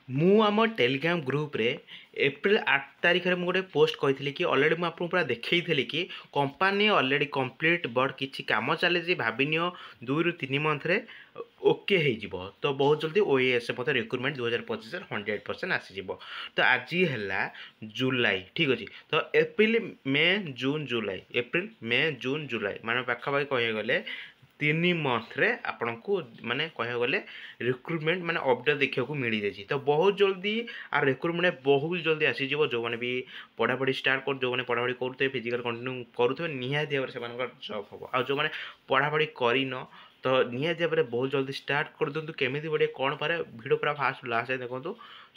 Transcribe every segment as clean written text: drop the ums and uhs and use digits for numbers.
ମୁଁ ଆମ ଟେଲିଗ୍ରାମ ଗ୍ରୁପରେ ଏପ୍ରିଲ 8 ତାରିଖରେ ମୁଁ ଗୋଟେ ପୋଷ୍ଟ କହିଥିଲି କି ଅଲରେଡ଼ି ମୁଁ ଆପଣଙ୍କୁ ପୁରା ଦେଖେଇଥିଲି କି କମ୍ପାନୀ ଅଲରେଡ଼ି କମ୍ପ୍ଲିଟ୍ ବଟ୍ କିଛି କାମ ଚାଲିଛି ଭାବିନିଅ 2 ରୁ 3 ମନ୍ଥରେ ଓକେ ହେଇଯିବ। ତ ବହୁତ ଜଲ୍ଦି OAS ମଧ୍ୟ ରିକ୍ରୁଟମେଣ୍ଟ 2025ରେ 100% ଆସିଯିବ। ତ ଆଜି ହେଲା ଜୁଲାଇ, ଠିକ୍ ଅଛି। ତ April May June July, April May June July ମାନେ ପାଖାପାଖି କହିବାକୁ ଗଲେ 3 ମନ୍ଥରେ ଆପଣଙ୍କୁ ମାନେ କହିବାକୁ ଗଲେ ରିକ୍ରୁଟମେଣ୍ଟ ମାନେ ଅପଡେଟ୍ ଦେଖିବାକୁ ମିଳିଯାଇଛି। ତ ବହୁତ ଜଲ୍ଦି ଆର ରିକ୍ରୁଟମେଣ୍ଟ ବହୁତ ଜଲ୍ଦି ଆସିଯିବ। ଯେଉଁମାନେ ବି ପଢ଼ାପଢ଼ି ଷ୍ଟାର୍ଟ କରୁ, ଯେଉଁମାନେ ପଢ଼ାପଢ଼ି କରୁଥିବେ, ଫିଜିକାଲ୍ କଣ୍ଟିନ୍ୟୁ କରୁଥିବେ, ନିହାତି ଭାବରେ ସେମାନଙ୍କର ଜବ୍ ହେବ। ଆଉ ଯେଉଁମାନେ ପଢ଼ାପଢ଼ି କରିନ ତ ନିହାତି ଭାବରେ ବହୁତ ଜଲ୍ଦି ଷ୍ଟାର୍ଟ କରିଦିଅନ୍ତୁ। କେମିତି ପଢ଼ିବେ କ'ଣ ପାରେ ଭିଡ଼ିଓ ପୁରା ଫାଷ୍ଟ ଲାଷ୍ଟ ଯାଏଁ ଦେଖନ୍ତୁ,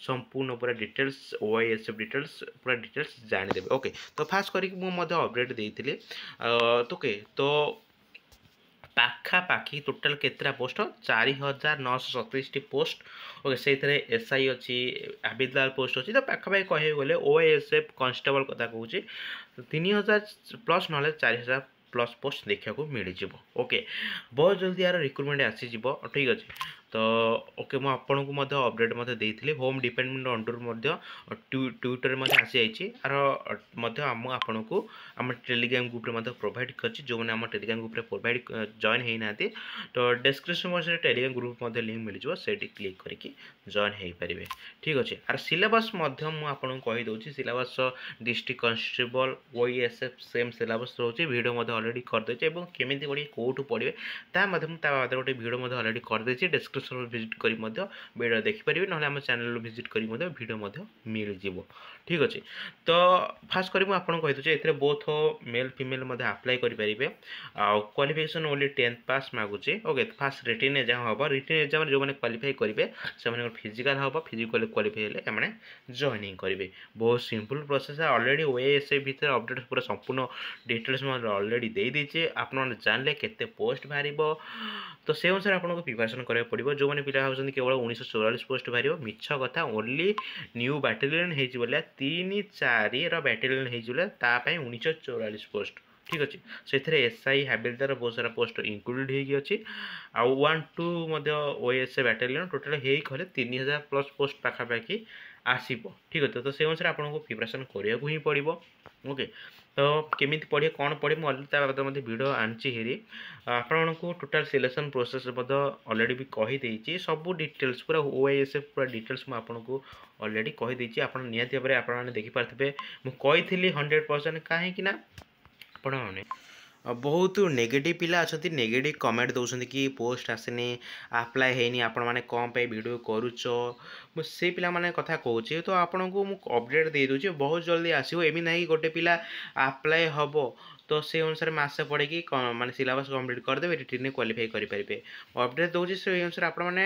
ସମ୍ପୂର୍ଣ୍ଣ ପୁରା ଡିଟେଲ୍ସ OASF ଡିଟେଲ୍ସ ପୁରା ଡିଟେଲ୍ସ ଜାଣିଦେବେ। ଓକେ, ତ ଫାଷ୍ଟ କରିକି ମୁଁ ମଧ୍ୟ ଅପଡ଼େଟ୍ ଦେଇଥିଲି। ଓକେ, ତ ପାଖାପାଖି ଟୋଟାଲ୍ କେତେଟା ପୋଷ୍ଟ? 4937ଟି ପୋଷ୍ଟ। ଓକେ, ସେଇଥିରେ SI ଅଛି, ହାବିଲଦାର ପୋଷ୍ଟ ଅଛି। ତ ପାଖାପାଖି କହିବାକୁ ଗଲେ OASF କନଷ୍ଟେବଲ୍ କଥା କହୁଛି 3000 ପ୍ଲସ୍ ନହେଲେ 4000 ପ୍ଲସ୍ ପୋଷ୍ଟ ଦେଖିବାକୁ ମିଳିଯିବ। ଓକେ, ବହୁତ ଜଲ୍ଦି ଏହାର ରିକ୍ରୁଟମେଣ୍ଟ ଆସିଯିବ, ଠିକ୍ ଅଛି। ତ ଓକେ, ମୁଁ ଆପଣଙ୍କୁ ମଧ୍ୟ ଅପଡ଼େଟ୍ ମଧ୍ୟ ଦେଇଥିଲି। ହୋମ୍ ଡିପାର୍ଟମେଣ୍ଟ ଅଣ୍ଡରରୁ ମଧ୍ୟ ଟ୍ୱିଟରରେ ମଧ୍ୟ ଆସିଯାଇଛି। ଆର ମଧ୍ୟ ମୁଁ ଆପଣଙ୍କୁ ଆମ ଟେଲିଗ୍ରାମ ଗ୍ରୁପରେ ମଧ୍ୟ ପ୍ରୋଭାଇଡ଼ କରିଛି। ଯେଉଁମାନେ ଆମ ଟେଲିଗ୍ରାମ ଗ୍ରୁପରେ ପ୍ରୋଭାଇଡ଼ ଜଏନ୍ ହେଇନାହାନ୍ତି ତ ଡେସ୍କ୍ରିପସନ୍ ବକ୍ସରେ ଟେଲିଗ୍ରାମ ଗ୍ରୁପ ମଧ୍ୟ ଲିଙ୍କ୍ ମିଳିଯିବ, ସେଇଠି କ୍ଲିକ୍ କରିକି ଜଏନ୍ ହେଇପାରିବେ, ଠିକ୍ ଅଛି। ଆର ସିଲାବସ୍ ମଧ୍ୟ ମୁଁ ଆପଣଙ୍କୁ କହିଦେଉଛି। Syllabus district constable OASF same syllabus ରହୁଛି। ଭିଡ଼ିଓ ମଧ୍ୟ ଅଲରେଡ଼ି କରିଦେଇଛି ଏବଂ କେମିତି ପଢ଼ିବେ, କେଉଁଠୁ ପଢ଼ିବେ ତା ମଧ୍ୟ ମୁଁ ତା ବାଦରେ ଗୋଟେ ଭିଡ଼ିଓ ମଧ୍ୟ ଅଲରେଡ଼ି କରିଦେଇଛି। ଡେସ୍କ୍ରିପସନ୍ରୁ ଭିଜିଟ୍ କରି ମଧ୍ୟ ଭିଡ଼ିଓ ଦେଖିପାରିବେ, ନହେଲେ ଆମ ଚ୍ୟାନେଲରୁ ଭିଜିଟ୍ କରି ମଧ୍ୟ ଭିଡ଼ିଓ ମଧ୍ୟ ମିଳିଯିବ, ଠିକ୍ ଅଛି। ତ ଫାଷ୍ଟ କରି ମୁଁ ଆପଣଙ୍କୁ କହିଦେଉଛି, ଏଥିରେ ବୋଥ୍ ମେଲ୍ ଫିମେଲ୍ ମଧ୍ୟ ଆପ୍ଲାଏ କରିପାରିବେ। ଆଉ କ୍ୱାଲିଫିକେସନ୍ ଓନ୍ଲି 10th ପାସ୍ ମାଗୁଛି। ଓକେ, ଫାଷ୍ଟ ରିଟିନ୍ ଏକ୍ଜାମ୍ ହେବ। ରିଟିନ୍ ଏକ୍ଜାମ୍ରେ ଯେଉଁମାନେ କ୍ୱାଲିଫାଇ କରିବେ ସେମାନଙ୍କର ଫିଜିକାଲ୍ ହେବ। ଫିଜିକାଲ୍ କ୍ୱାଲିଫାଇ ହେଲେ ସେମାନେ ଜଏନିଂ କରିବେ। ବହୁତ ସିମ୍ପଲ୍ ପ୍ରୋସେସ୍। ଅଲରେଡ଼ି OASF ଭିତରେ ଅପଡ଼େଟ୍ ପୁରା ସମ୍ପୂର୍ଣ୍ଣ ଡିଟେଲ୍ସ ମୁଁ ଅଲରେଡ଼ି ଦେଇଦେଇଛି। ଆପଣମାନେ ଜାଣିଲେ କେତେ ପୋଷ୍ଟ ବାହାରିବ, ତ ସେ ଅନୁସାରେ ଆପଣଙ୍କୁ ପ୍ରିପାରେସନ୍ କରିବାକୁ ପଡ଼ିବ। ଯେଉଁମାନେ ପିଲା ଭାବୁଛନ୍ତି କେବଳ 1944 ପୋଷ୍ଟ ବାହାରିବ, ମିଛ କଥା। ଓନ୍ଲି ନ୍ୟୁ ବାଟାଲିୟନ୍ ହେଇଛି ବୋଲେ 3-4ର ବାଟାଲିୟନ୍ ହେଇଛି ବୋଲେ ତା ପାଇଁ 1944 ପୋଷ୍ଟ, ଠିକ୍ ଅଛି। ସେଥିରେ SI ହାବିଲଦାର ବହୁତ ସାରା ପୋଷ୍ଟ ଇନକ୍ଲୁଡେଡ଼ ହେଇକି ଅଛି। ଆଉ 1-2 ମଧ୍ୟ OASF ବାଟାଲିୟନ୍ ଟୋଟାଲ୍ ହେଇଗଲେ 3000 ପ୍ଲସ୍ ପୋଷ୍ଟ ପାଖାପାଖି ଆସିବ, ଠିକ୍ ଅଛି। ତ ସେ ଅନୁସାରେ ଆପଣଙ୍କୁ ପ୍ରିପାରେସନ୍ କରିବାକୁ ହିଁ ପଡ଼ିବ। ଓକେ, ତ କେମିତି ପଢ଼ିବେ, କ'ଣ ପଢ଼ିବେ, ମୁଁ ଅଲରେଡ଼ି ତା ବାବଦରେ ମଧ୍ୟ ଭିଡ଼ିଓ ଆଣିଛି ହେରି। ଆପଣଙ୍କୁ ଟୋଟାଲ୍ ସିଲେକ୍ସନ୍ ପ୍ରୋସେସ୍ ମଧ୍ୟ ଅଲରେଡ଼ି ବି କହିଦେଇଛି। ସବୁ ଡିଟେଲ୍ସ ପୁରା OASF ପୁରା ଡିଟେଲ୍ସ ମୁଁ ଆପଣଙ୍କୁ ଅଲରେଡ଼ି କହିଦେଇଛି। ଆପଣ ନିହାତି ଭାବରେ ଆପଣମାନେ ଦେଖିପାରୁଥିବେ। ମୁଁ କହିଥିଲି 100%, କାହିଁକି ନା ଆପଣମାନେ ବହୁତ ନେଗେଟିଭ୍ ପିଲା ଅଛନ୍ତି, ନେଗେଟିଭ୍ କମେଣ୍ଟ ଦେଉଛନ୍ତି କି ପୋଷ୍ଟ ଆସିନି, ଆପ୍ଲାଏ ହେଇନି, ଆପଣମାନେ କ'ଣ ପାଇଁ ଭିଡ଼ିଓ କରୁଛ। ମୁଁ ସେଇ ପିଲାମାନଙ୍କ କଥା କହୁଛି। ତ ଆପଣଙ୍କୁ ମୁଁ ଅପଡ଼େଟ୍ ଦେଇଦେଉଛି, ବହୁତ ଜଲ୍ଦି ଆସିବ। ଏମିତି ନାହିଁ କି ଗୋଟେ ପିଲା ଆପ୍ଲାଏ ହେବ ତ ସେ ଅନୁସାରେ ମାସେ ପଢ଼ିକି ମାନେ ସିଲାବସ୍ କମ୍ପ୍ଲିଟ୍ କରିଦେବେ, ରିଟିନ୍ରେ କ୍ୱାଲିଫାଇ କରିପାରିବେ। ଅପଡ଼େଟ୍ ଦେଉଛି, ସେଇ ଅନୁସାରେ ଆପଣମାନେ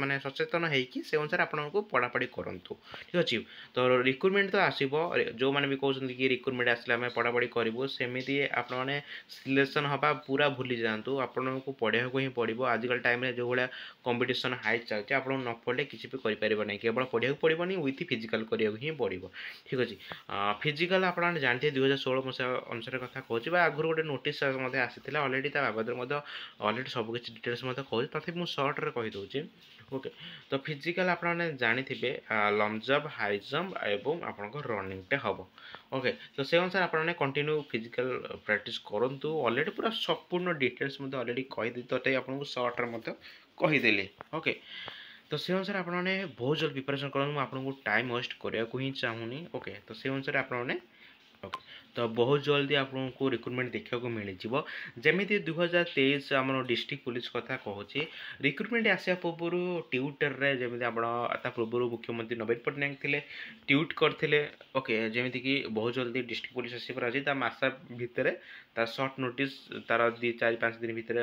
ମାନେ ସଚେତନ ହେଇକି ସେ ଅନୁସାରେ ଆପଣଙ୍କୁ ପଢ଼ାପଢ଼ି କରନ୍ତୁ, ଠିକ୍ ଅଛି। ତ ରିକ୍ରୁଟମେଣ୍ଟ ତ ଆସିବ। ଯେଉଁମାନେ ବି କହୁଛନ୍ତି କି ରିକ୍ରୁଟମେଣ୍ଟ ଆସିଲେ ଆମେ ପଢ଼ାପଢ଼ି କରିବୁ, ସେମିତି ଆପଣମାନେ ସିଲେକ୍ସନ୍ ହେବା ପୁରା ଭୁଲି ଯାଆନ୍ତୁ। ଆପଣଙ୍କୁ ପଢ଼ିବାକୁ ହିଁ ପଡ଼ିବ। ଆଜିକାଲି ଟାଇମ୍ରେ ଯେଉଁ ଭଳିଆ କମ୍ପିଟିସନ୍ ହାଇ ଚାଲିଛି, ଆପଣଙ୍କୁ ନ ପଢ଼ିଲେ କିଛି ବି କରିପାରିବ ନାହିଁ। କେବଳ ପଢ଼ିବାକୁ ପଡ଼ିବନି, ୱିଥ୍ ଫିଜିକାଲ୍ କରିବାକୁ ହିଁ ପଡ଼ିବ, ଠିକ୍ ଅଛି। ଫିଜିକାଲ୍ ଆପଣମାନେ ଜାଣିଥିବେ 2016 ମସିହା ଅନୁସାରେ କଥା କହୁଛି, ବା ଆଗରୁ ଗୋଟେ ନୋଟିସ୍ ମଧ୍ୟ ଆସିଥିଲା ଅଲରେଡ଼ି। ତା ବାବଦରେ ମଧ୍ୟ ଅଲରେଡ଼ି ସବୁ କିଛି ଡିଟେଲ୍ସ ମଧ୍ୟ କହୁଛି, ତଥାପି ମୁଁ ସର୍ଟରେ କହିଦେଉଛି। ଓକେ, ତ ଫିଜିକାଲ୍ ଆପଣମାନେ ଜାଣିଥିବେ ଲଙ୍ଗ୍ ଜମ୍ପ, ହାଇ ଜମ୍ପ ଏବଂ ଆପଣଙ୍କ ରନିଂଟା ହେବ। ଓକେ, ତ ସେ ଅନୁସାରେ ଆପଣମାନେ କଣ୍ଟିନ୍ୟୁ ଫିଜିକାଲ୍ ପ୍ରାକ୍ଟିସ୍ କରନ୍ତୁ। ଅଲରେଡ଼ି ପୁରା ସମ୍ପୂର୍ଣ୍ଣ ଡିଟେଲ୍ସ ମଧ୍ୟ ଅଲରେଡ଼ି କହିଦେଲି, ତଥାପି ଆପଣଙ୍କୁ ସର୍ଟରେ ମଧ୍ୟ କହିଦେଲି। ଓକେ, ତ ସେ ଅନୁସାରେ ଆପଣମାନେ ବହୁତ ଜଲ୍ଦି ପ୍ରିପାରେସନ୍ କରନ୍ତୁ। ମୁଁ ଆପଣଙ୍କୁ ଟାଇମ୍ ୱେଷ୍ଟ କରିବାକୁ ହିଁ ଚାହୁଁନି। ଓକେ, ତ ସେ ଅନୁସାରେ ଆପଣମାନେ ଓକେ, ତ ବହୁତ ଜଲ୍ଦି ଆପଣଙ୍କୁ ରିକ୍ରୁଟମେଣ୍ଟ ଦେଖିବାକୁ ମିଳିଯିବ। ଯେମିତି 2023 ଆମର ଡିଷ୍ଟ୍ରିକ୍ଟ ପୁଲିସ୍ କଥା କହୁଛି, ରିକ୍ରୁଟମେଣ୍ଟ ଆସିବା ପୂର୍ବରୁ ଟ୍ୱିଟରରେ ଯେମିତି ଆପଣ ତା ପୂର୍ବରୁ ମୁଖ୍ୟମନ୍ତ୍ରୀ ନବୀନ ପଟ୍ଟନାୟକ ଥିଲେ, ଟ୍ୱିଟ୍ କରିଥିଲେ। ଓକେ, ଯେମିତିକି ବହୁତ ଜଲ୍ଦି ଡିଷ୍ଟ୍ରିକ୍ଟ ପୁଲିସ୍ ଆସିବାର ଅଛି, ତା ମାସ ଭିତରେ ତା ସର୍ଟ ନୋଟିସ୍ ତାର 2-4-5 ଦିନ ଭିତରେ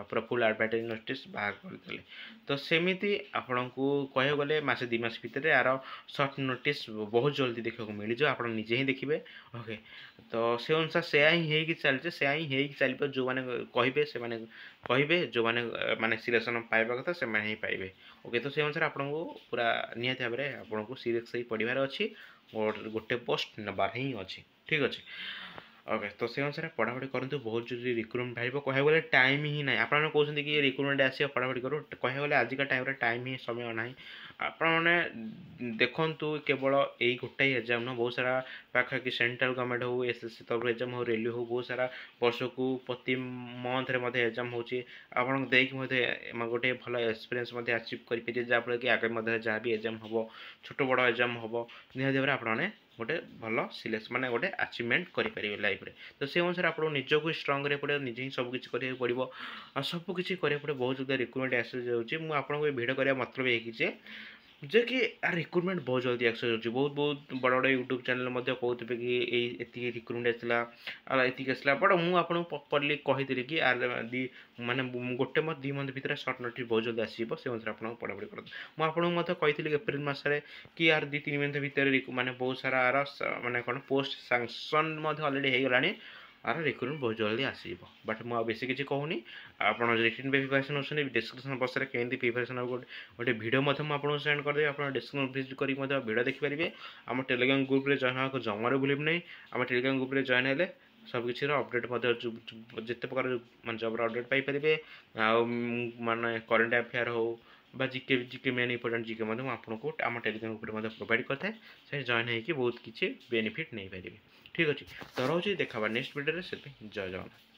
ପୁରା ଫୁଲ୍ ଆଡ଼ଭାର୍ଟାଇଜ୍ ନୋଟିସ୍ ବାହାର କରିଥିଲେ। ତ ସେମିତି ଆପଣଙ୍କୁ କହିବାକୁ ଗଲେ ମାସେ 2 ମାସ ଭିତରେ ଆର ସର୍ଟ ନୋଟିସ୍ ବହୁତ ଜଲ୍ଦି ଦେଖିବାକୁ ମିଳିଯିବ। ଆପଣ ନିଜେ ହିଁ ଦେଖିବେ। ଓକେ, ତ ସେ ଅନୁସାରେ ସେୟା ହିଁ ହେଇକି ଚାଲିଛି, ସେୟା ହିଁ ହେଇକି ଚାଲିବ। ଯେଉଁମାନେ କହିବେ ସେମାନେ କହିବେ, ଯେଉଁମାନେ ମାନେ ସିଲେକ୍ସନ୍ ପାଇବା କଥା ସେମାନେ ହିଁ ପାଇବେ। ଓକେ, ତ ସେ ଅନୁସାରେ ଆପଣଙ୍କୁ ପୁରା ନିହାତି ଭାବରେ ଆପଣଙ୍କୁ ସିରିୟସ୍ ହେଇ ପଢ଼ିବାର ଅଛି। ଗୋଟେ ପୋଷ୍ଟ ନେବାର ହିଁ ଅଛି, ଠିକ୍ ଅଛି। ଓକେ, ତ ସେ ଅନୁସାରେ ପଢ଼ାପଢ଼ି କରନ୍ତୁ। ବହୁତ ଜଲ୍ଦି ରିକ୍ରୁଟମେଣ୍ଟ ବାହାରିବ। କହିବାକୁ ଗଲେ ଟାଇମ୍ ହିଁ ନାହିଁ। ଆପଣମାନେ କହୁଛନ୍ତି କି ରିକ୍ରୁଟମେଣ୍ଟ ଆସିବ ପଢ଼ାପଢ଼ି କରୁ, କହିବାକୁ ଗଲେ ଆଜିକା ଟାଇମ୍ରେ ଟାଇମ୍ ହିଁ ସମୟ ନାହିଁ। आपने देखु केवल यही गोटाए एग्जाम न बहुत सारा पाखापाखि सेंट्रल गवर्नमेंट हो एसएससी तरफ एग्जाम हो रेलवे हो बहुत सारा वर्ष को प्रति मंथ एग्जाम होची आपन देख गोटे भल एक्सपीरियंस अचीव करेंगे जहाँफल कि आगे जहाँ भी एग्जाम हम छोट बड़ एग्जाम हम निहत भाव आपने गोटे भल सिलेक्शन माने गोटे अचीवमेंट करेंगे लाइफ रे तो से अनुसार आप निजक स्ट्रंग रे पड़े निजे ही सबकिछ करा पड़ो आ सबकिछ करा पड़े बहुत जल्दी रिक्रुटमेंट आसी जाऊँगी मुझे आपको भिड करा मतलब ये जे कि यार रिक्रुटमेंट बहुत जल्दी एक्सेस हो बहुत बहुत बड़ बड़ यूट्यूब चैनल कहते कि ये रिक्रुटमेंट आसला ये आसला बट मुझे आपको प्रॉपर्ली कही कि यार दी माने गोटे मत 2 मंथ भितर सर्ट नोटिस बहुत जल्दी आसो से अनुसार आप पढ़ापढ़ी करूँ मुझे कही एप्रिल मसरे कि यार 2-3 मंथ भितर माने बहुत सारा आर माने कौन पोस्ट सांसन अलरेडी हो गला आर रिक्रुटमेंट बहुत जल्दी आसो बट मुझे बेसी किसी कहूनी आप रिटन प्रिपरेशन अच्छे डिस्क्रिप्शन बक्स में केमी प्रिपरेशन गोटे भिडियो आपको सेंड करदेवी आप डिस्क्रिप्शन विजिट कर भिडियो देखिपारे आम टेलीग्राम ग्रुप में जॉइन होगा जमार भूल नहीं आम टेलीग्राम ग्रुप में जॉइन है सबकिछ अपडेट जिते प्रकार मान जबर अपडेट पाइपर माने करेन्ट अफेयर हो जिके जिके मेन इंपोर्टेंट जिके आपको आम टेलीग्राम ग्रुप में प्रोवाइड करता है जॉइन होगी बहुत किसी बेनिफिट नहीं पारे ठीक अच्छे तो रोचे देखा नेक्स्ट वीडियो से जय जगन्नाथ।